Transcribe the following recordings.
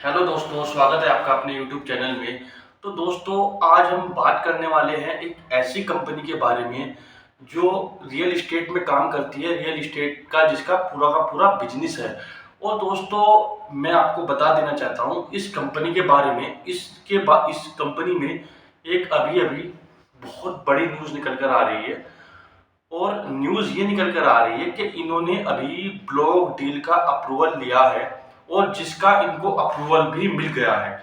Hello दोस्तों, स्वागत है आपका अपने यूट्यूब चैनल में। तो दोस्तों, आज हम बात करने वाले हैं एक ऐसी कंपनी के बारे में जो रियल इस्टेट में काम करती है, रियल इस्टेट का जिसका का पूरा बिजनेस है। और दोस्तों, मैं आपको बता देना चाहता हूँ इस कंपनी के बारे में। इस कंपनी में एक अभी-अभी बहुत बड़ी न्यूज़ निकल कर आ रही है। और न्यूज़ ये निकल कर आ रही है कि इन्होंने अभी ब्लॉक डील का अप्रूवल लिया है और जिसका इनको अप्रूवल भी मिल गया है।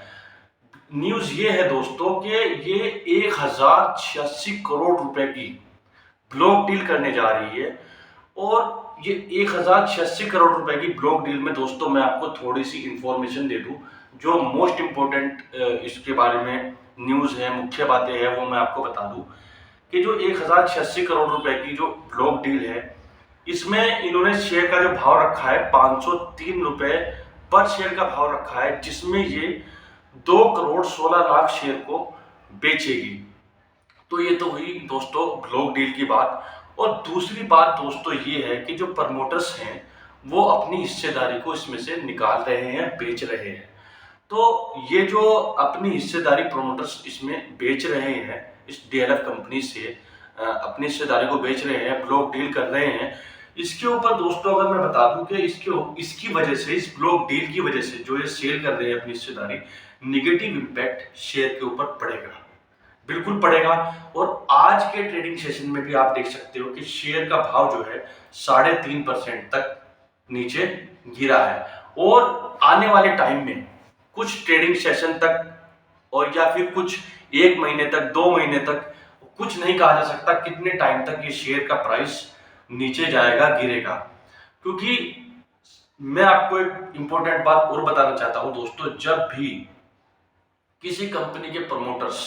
न्यूज़ ये है दोस्तों कि ये 1086 करोड़ रुपए की ब्लॉक डील करने जा रही है। और ये 1086 करोड़ रुपए की ब्लॉक डील में दोस्तों मैं आपको थोड़ी सी इंफॉर्मेशन दे दूं। जो मोस्ट इम्पोर्टेंट इसके बारे में न्यूज़ है, मुख्य बातें हैं, वो मैं आपको बता दूं कि जो 1086 करोड़ रुपए की जो ब्लॉक डील है, इसमें इन्होंने शेयर का जो भाव रखा है 503 रुपए पर शेयर का भाव रखा है, जिसमें ये 2 करोड़ 16 लाख शेयर को बेचेगी। तो ये तो हुई दोस्तों ब्लॉक डील की बात। और दूसरी बात दोस्तों ये है कि जो प्रमोटर्स हैं वो अपनी हिस्सेदारी को इसमें से निकाल रहे हैं, बेच रहे हैं। तो ये जो अपनी हिस्सेदारी प्रमोटर्स इसमें बेच रहे हैं, इस डीएलएफ कंपनी से अपनी हिस्सेदारी को बेच रहे हैं, ब्लॉक डील कर रहे हैं। इसके ऊपर दोस्तों अगर मैं बता दूं कि इसकी वजह से, इस ब्लॉक डील की वजह से जो ये सेल कर रहे हैं अपनी हिस्सेदारी, निगेटिव इम्पैक्ट शेयर के ऊपर पड़ेगा, बिल्कुल पड़ेगा। और आज के ट्रेडिंग सेशन में भी आप देख सकते हो कि शेयर का भाव जो है 3.5% तक नीचे गिरा है। और आने वाले टाइम में कुछ ट्रेडिंग सेशन तक और या फिर कुछ 1 महीने तक, 2 महीने तक, कुछ नहीं कहा जा सकता कितने टाइम तक ये शेयर का प्राइस नीचे जाएगा, गिरेगा। क्योंकि मैं आपको एक इंपॉर्टेंट बात और बताना चाहता हूं दोस्तों, जब भी किसी कंपनी के प्रमोटर्स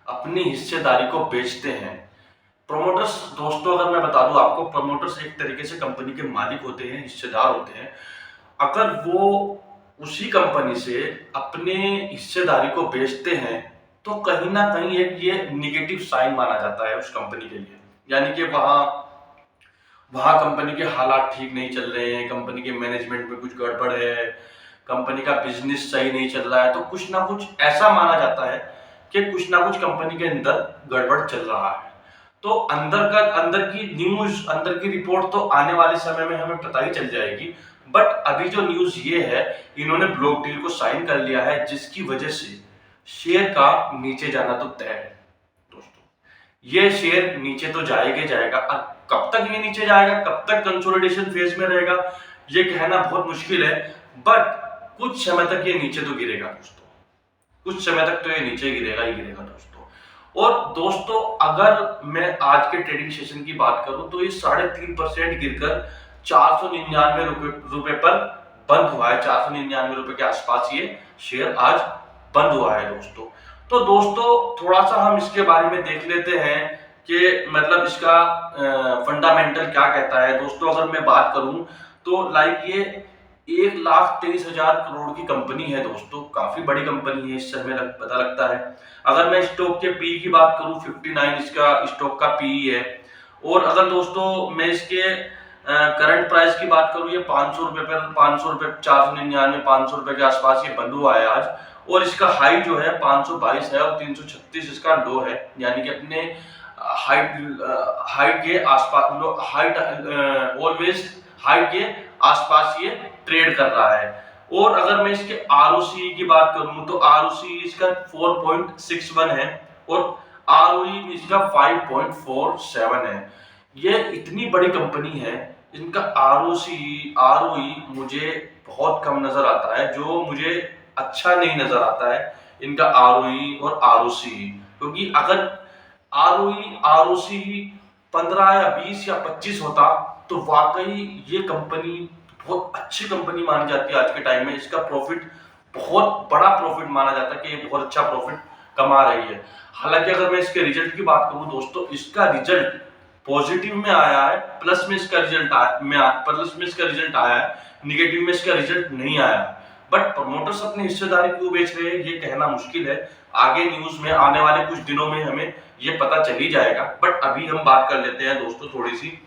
अपनी हिस्सेदारी को बेचते हैं, प्रमोटर्स दोस्तों अगर मैं बता दूं आपको, प्रमोटर्स एक तरीके से कंपनी के मालिक होते हैं, हिस्सेदार होते हैं। अगर वो उसी कंपनी से अपने हिस्सेदारी को बेचते हैं तो कहीं ना कहीं एक ये निगेटिव साइन माना जाता है उस कंपनी के लिए। यानी कि वहां वहां कंपनी के हालात ठीक नहीं चल रहे हैं, कंपनी के मैनेजमेंट में कुछ गड़बड़ है, कंपनी का बिजनेस सही नहीं चल रहा है। तो कुछ ना कुछ ऐसा माना जाता है कि कुछ ना कुछ कंपनी के अंदर गड़बड़ चल रहा है। तो अंदर की न्यूज, अंदर की रिपोर्ट तो आने वाले समय में हमें पता ही चल जाएगी। बट अभी जो न्यूज ये है, इन्होंने ब्लॉक डील को साइन कर लिया है, जिसकी वजह से शेयर का नीचे जाना तो तय है दोस्तों। ये शेयर नीचे तो जाएगा जाएगा। और कब तक ये नीचे जाएगा, कब तक कंसोलिडेशन फेज में रहेगा, ये कहना बहुत मुश्किल है। बट कुछ समय तक ये नीचे तो गिरेगा दोस्तों, कुछ समय तक तो ये नीचे गिरेगा ही गिरेगा दोस्तों। और दोस्तों अगर मैं आज के ट्रेडिंग सेशन की बात करूं तो ये 3.5% गिरकर 499 रुपए पर बंद हुआ है। 499 रुपए के आसपास ये शेयर आज बंद हुआ है दोस्तों। तो दोस्तों थोड़ा सा हम इसके बारे में देख लेते हैं कि मतलब इसका फंडामेंटल क्या कहता है दोस्तों। अगर मैं बात करूं तो ये 1,23,000 करोड़ की कंपनी है दोस्तों, काफी बड़ी कंपनी है, इससे हमें पता लगता है। अगर मैं स्टॉक के पी की बात करूं, 59 इसका स्टॉक का पी है। और अगर दोस्तों मैं इसके करंट प्राइस की बात करूं, ये 500 रुपए पर, 500 रुपए, 499, 500 रुपए के आसपास ये बंद हुआ है आज। और इसका हाई जो है 522 है और 336 इसका लो है। यानी कि अपने हाइट के आसपास, हाइट ऑलवेज हाइट के आसपास ये ट्रेड कर रहा है। और अगर मैं इसके आरओसी की बात करूं तो आरओसी इसका 4.61 है और आरओई इसका 5.47 है। ये इतनी बड़ी कंपनी है, इनका आरओई मुझे बहुत कम नजर आता है, जो मुझे अच्छा नहीं नजर आता है इनका आरओई और आरओसी। क्योंकि अगर आरओई आरओसी 15 या 20 या 25 होता तो वाकई ये कंपनी बहुत अच्छी कंपनी मानी जाती है। आज के टाइम में इसका प्रॉफिट बहुत बड़ा प्रॉफिट माना जाता है कि ये बहुत अच्छा प्रॉफिट कमा रही है। हालांकि अगर मैं इसके रिजल्ट की बात करूं दोस्तों, इसका रिजल्ट पॉजिटिव में आया है, प्लस में इसका रिजल्ट आया है, निगेटिव में इसका रिजल्ट नहीं आया। बट प्रमोटर्स अपनी हिस्सेदारी क्यों बेच रहे हैं ये कहना मुश्किल है। आगे न्यूज में आने वाले कुछ दिनों में हमें ये पता चल ही जाएगा। बट अभी हम बात कर लेते हैं दोस्तों थोड़ी सी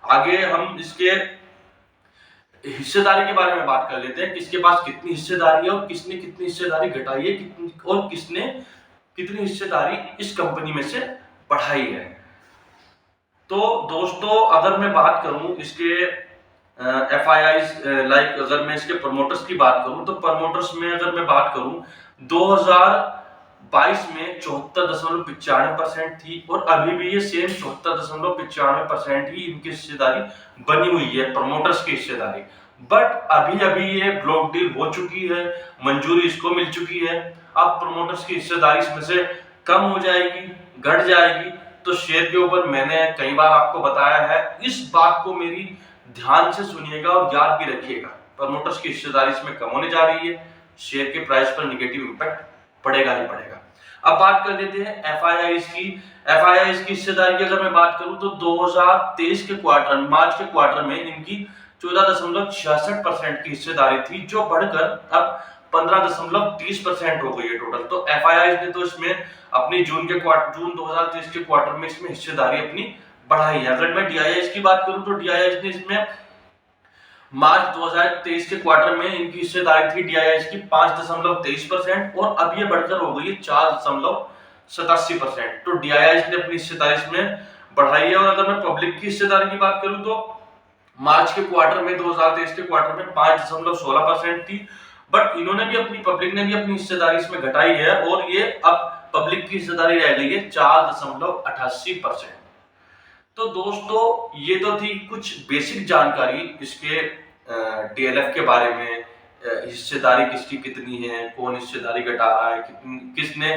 आगे, हम इसके हिस्सेदारी के बारे में बात कर लेते हैं, किसके पास कितनी हिस्सेदारी है और किसने कितनी हिस्सेदारी घटाई है और किसने कितनी हिस्सेदारी इस कंपनी में से बढ़ाई है। तो दोस्तों अगर मैं बात करूं इसके FIIs, लाइक अगर मैं इसके प्रमोटर्स की बात करूं तो प्रमोटर्स में अगर मैं बात करूं 2022 में 74.95% थी और अभी भी ये सेम 74.95% ही इनकी हिस्सेदारी बनी हुई है, प्रमोटर्स की हिस्सेदारी। बट अभी अभी ये ब्लॉक डील हो चुकी है, मंजूरी इसको मिल चुकी है। अब प्रमोटर्स की हिस्सेदारी इसमें से कम हो जाएगी, घट जाएगी। तो शेयर के ऊपर मैंने कई बार आपको बताया है, इस बात को मेरी ध्यान से सुनिएगा और याद भी रखिएगा। प्रमोटर्स की हिस्सेदारी इसमें कम होने जा रही है, शेयर के प्राइस पर नेगेटिव इंपैक्ट पड़ेगा ही पड़ेगा। अब बात कर लेते हैं FIIs की। FIIs की हिस्सेदारी की अगर मैं बात करूं तो 2023 के क्वार्टर, मार्च के क्वार्टर में इनकी 14.66% की हिस्सेदारी थी, जो बढ़कर अब 15.30% हो गई है टोटल। तो FIIs ने तो इसमें अपनी जून 2023 के क्वार्टर में इसमें हिस्सेदारी अपनी बढ़ाई है। अगर मैं DIIs की बात करूं तो DIIs ने इसमें मार्च 2023 के क्वार्टर में इनकी हिस्सेदारी थी DIIs की 5.23% और अब ये बढ़कर हो गई है 4.87%। तो DIIs ने अपनी हिस्सेदारी इसमें बढ़ाई है। और अगर मैं पब्लिक की हिस्सेदारी की बात करूं तो मार्च के क्वार्टर में 2023 के क्वार्टर में 5.16% थी, बट इन्होंने भी अपनी पब्लिक ने भी अपनी हिस्सेदारी इसमें घटाई है और ये अब पब्लिक की हिस्सेदारी रह गई है 4.88%। तो दोस्तों ये तो थी कुछ बेसिक जानकारी इसके DLF के बारे में, हिस्सेदारी किसकी कितनी है, कौन हिस्सेदारी घटा रहा है, किसने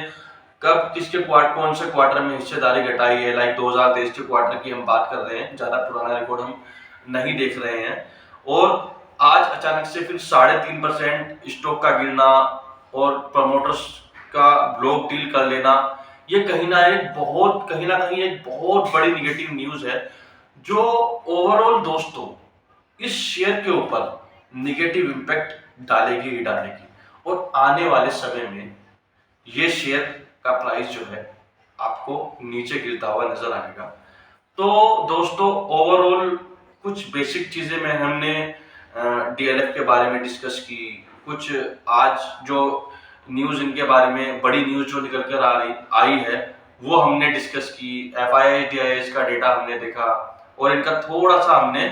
कब किसके कौन से क्वार्टर में हिस्सेदारी घटाई है। लाइक 2023 के क्वार्टर की हम बात कर रहे हैं, ज्यादा पुराना रिकॉर्ड हम नहीं देख रहे हैं। और आज अचानक से फिर 3.5% स्टॉक का गिरना और प्रमोटर्स का ब्लॉक डील कर लेना, ये कहीं ना कहीं एक बहुत बड़ी निगेटिव न्यूज है, जो ओवरऑल दोस्तों इस शेयर के ऊपर निगेटिव इंपैक्ट डालेगी ही डालेगी। और आने वाले समय में ये शेयर का प्राइस जो है आपको नीचे गिरता हुआ नजर आएगा। तो दोस्तों ओवरऑल कुछ बेसिक चीजें में हमने DLF के बारे में डिस्कस की, कुछ आज जो न्यूज इनके बारे में बड़ी न्यूज जो निकल कर आई है वो हमने डिस्कस की। FIIs DIIs का डेटा हमने देखा और इनका थोड़ा सा हमने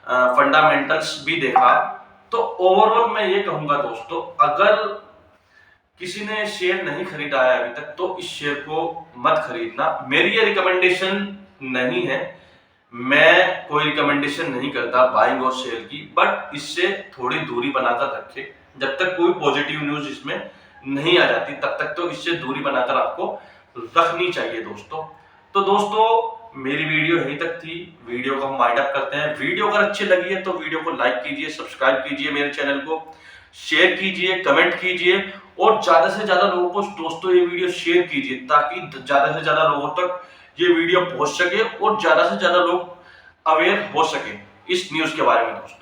फंडामेंटल्स भी देखा। तो ओवरऑल मैं ये कहूंगा दोस्तों, अगर किसी ने शेयर नहीं खरीदा है अभी तक तो इस शेयर को मत खरीदना। मेरी ये रिकमेंडेशन नहीं है, मैं कोई रिकमेंडेशन नहीं करता बाइंग और सेल की, बट इससे थोड़ी दूरी बनाकर रखें। जब तक कोई पॉजिटिव न्यूज इसमें नहीं आ जाती तब तक तो इससे दूरी बनाकर आपको रखनी चाहिए दोस्तों। तो दोस्तों मेरी वीडियो यहीं तक थी, वीडियो को हम वाइंड अप करते हैं। वीडियो अगर अच्छी लगी है तो वीडियो को लाइक कीजिए, सब्सक्राइब कीजिए मेरे चैनल को, शेयर कीजिए, कमेंट कीजिए और ज्यादा से ज्यादा लोगों को दोस्तों ये वीडियो शेयर कीजिए, ताकि ज्यादा से ज्यादा लोगों तक ये वीडियो पहुंच सके और ज्यादा से ज्यादा लोग अवेयर हो सके इस न्यूज के बारे में दोस्तों।